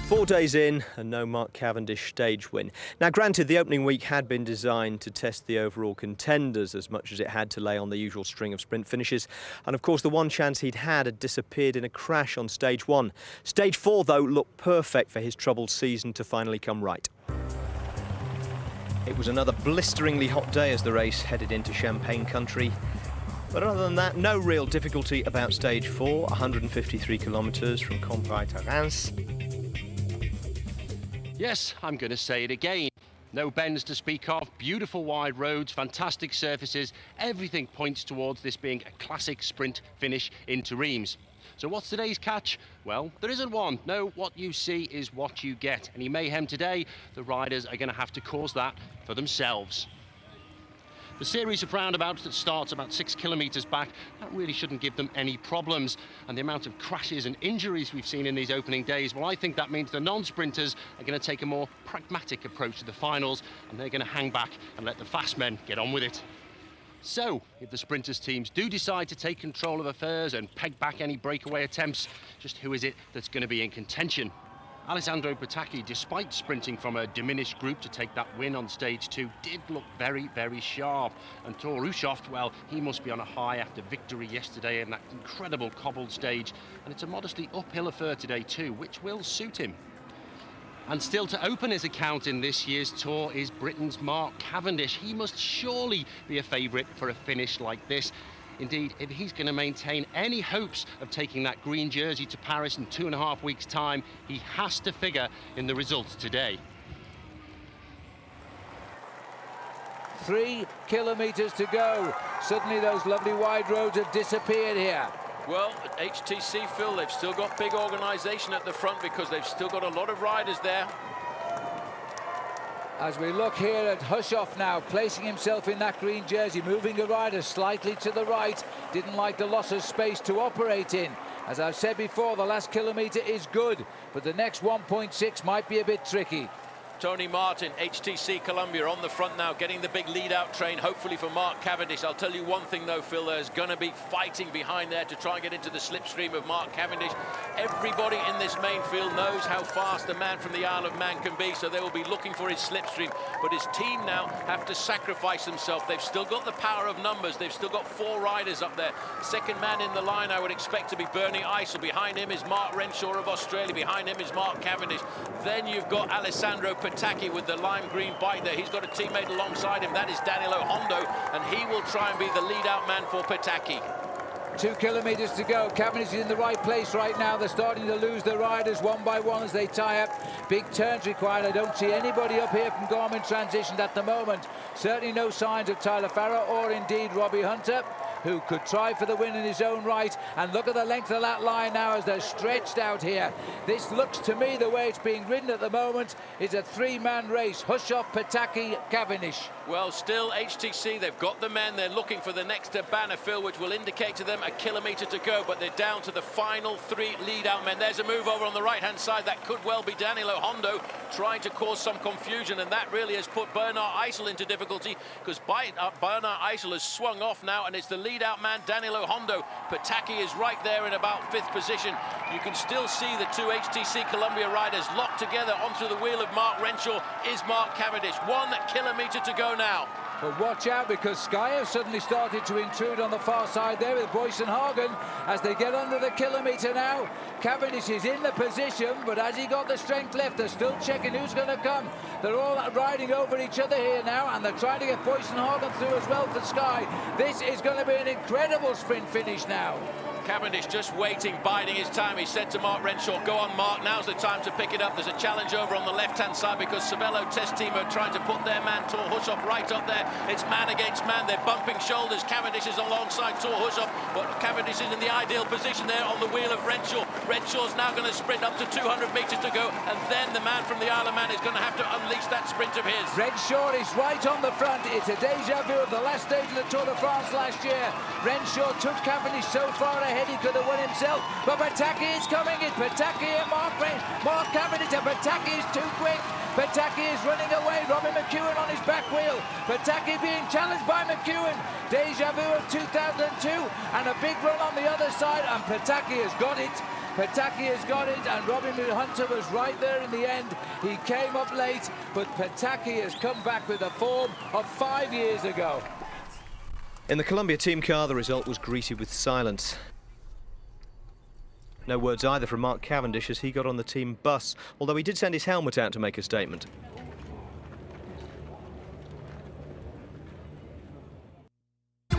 4 days in and no Mark Cavendish stage win. Now granted, the opening week had been designed to test the overall contenders as much as it had to lay on the usual string of sprint finishes, and of course the one chance he'd had disappeared in a crash on stage 1. Stage 4 though looked perfect for his troubled season to finally come right. It was another blisteringly hot day as the race headed into Champagne country. But other than that, no real difficulty about stage 4, 153 kilometres from Cambrai to Reims. Yes, I'm going to say it again. No bends to speak of, beautiful wide roads, fantastic surfaces. Everything points towards this being a classic sprint finish into reims. So what's today's catch? Well, there isn't one. No, what you see is what you get. Any mayhem today, the riders are going to have to cause that for themselves. The series of roundabouts that starts about 6 kilometres back, that really shouldn't give them any problems. And the amount of crashes and injuries we've seen in these opening days, well, I think that means the non-sprinters are going to take a more pragmatic approach to the finals, and they're going to hang back and let the fast men get on with it. So, if the sprinters teams do decide to take control of affairs and peg back any breakaway attempts, just who is it that's going to be in contention? Alessandro Petacchi, despite sprinting from a diminished group to take that win on stage 2, did look very, very sharp. And Thor Hushovd, well, he must be on a high after victory yesterday in that incredible cobbled stage. And it's a modestly uphill affair today too, which will suit him. And still to open his account in this year's Tour is Britain's Mark Cavendish. He must surely be a favourite for a finish like this. Indeed, if he's going to maintain any hopes of taking that green jersey to Paris in 2.5 weeks' time, he has to figure in the results today. 3 kilometres to go. Suddenly those lovely wide roads have disappeared here. Well, at HTC, Phil, they've still got big organisation at the front because they've still got a lot of riders there. As we look here at Hushovd now, placing himself in that green jersey, moving the rider slightly to the right. Didn't like the loss of space to operate in. As I've said before, the last kilometre is good, but the next 1.6 might be a bit tricky. Tony Martin, HTC Columbia on the front now, getting the big lead-out train, hopefully for Mark Cavendish. I'll tell you one thing, though, Phil, there's going to be fighting behind there to try and get into the slipstream of Mark Cavendish. Everybody in this main field knows how fast the man from the Isle of Man can be, so they will be looking for his slipstream. But his team now have to sacrifice themselves. They've still got the power of numbers. They've still got 4 riders up there. Second man in the line, I would expect to be Bernie Eisel. Behind him is Mark Renshaw of Australia. Behind him is Mark Cavendish. Then you've got Alessandro Petacchi with the lime green bike there. He's got a teammate alongside him. That is Danilo Hondo, and he will try and be the lead-out man for Petacchi. 2 kilometres to go. Cavendish is in the right place right now. They're starting to lose the riders one by one as they tie up. Big turns required. I don't see anybody up here from Garmin transitioned at the moment. Certainly no signs of Tyler Farrar or indeed Robbie Hunter, who could try for the win in his own right. And look at the length of that line now as they're stretched out here. This looks to me, the way it's being ridden at the moment, is a 3-man race. Hushovd, Petacchi, Cavendish. Well, still HTC, they've got the men. They're looking for the next banner, Phil, which will indicate to them a kilometre to go, but they're down to the final 3 lead-out men. There's a move over on the right-hand side. That could well be Danilo Hondo trying to cause some confusion, and that really has put Bernard Eisel into difficulty because Bernard Eisel has swung off now, and it's the lead-out man, Danilo Hondo. Petacchi is right there in about 5th position. You can still see the 2 HTC Columbia riders locked together onto the wheel of Mark Renshaw is Mark Cavendish. 1 kilometre to go now. But watch out, because Sky have suddenly started to intrude on the far side there with Boyce and Hagen as they get under the kilometre now. Cavendish is in the position, but has he got the strength left? They're still checking who's going to come. They're all riding over each other here now, and they're trying to get Boyce and Hagen through as well for Sky. This is going to be an incredible sprint finish now. Cavendish just waiting, biding his time. He said to Mark Renshaw, go on, Mark, now's the time to pick it up. There's a challenge over on the left-hand side because Cervelo Test Team are trying to put their man, Thor Hushovd, right up there. It's man against man. They're bumping shoulders. Cavendish is alongside Thor Hushovd, but Cavendish is in the ideal position there on the wheel of Renshaw. Renshaw's now going to sprint up to 200 metres to go, and then the man from the Isle of Man is going to have to unleash that sprint of his. Renshaw is right on the front. It's a deja vu of the last stage of the Tour de France last year. Renshaw took Cavendish so far ahead he could have won himself, but Petacchi is coming in. Petacchi and Mark Cavendish, and Petacchi is too quick. Petacchi is running away. Robin McEwen on his back wheel. Petacchi being challenged by McEwen. Deja vu of 2002, and a big run on the other side, and Petacchi has got it. Pataki has got it, and Robin Hunter was right there in the end. He came up late, but Pataki has come back with the form of 5 years ago. In the Columbia team car, the result was greeted with silence. No words either from Mark Cavendish as he got on the team bus, although he did send his helmet out to make a statement.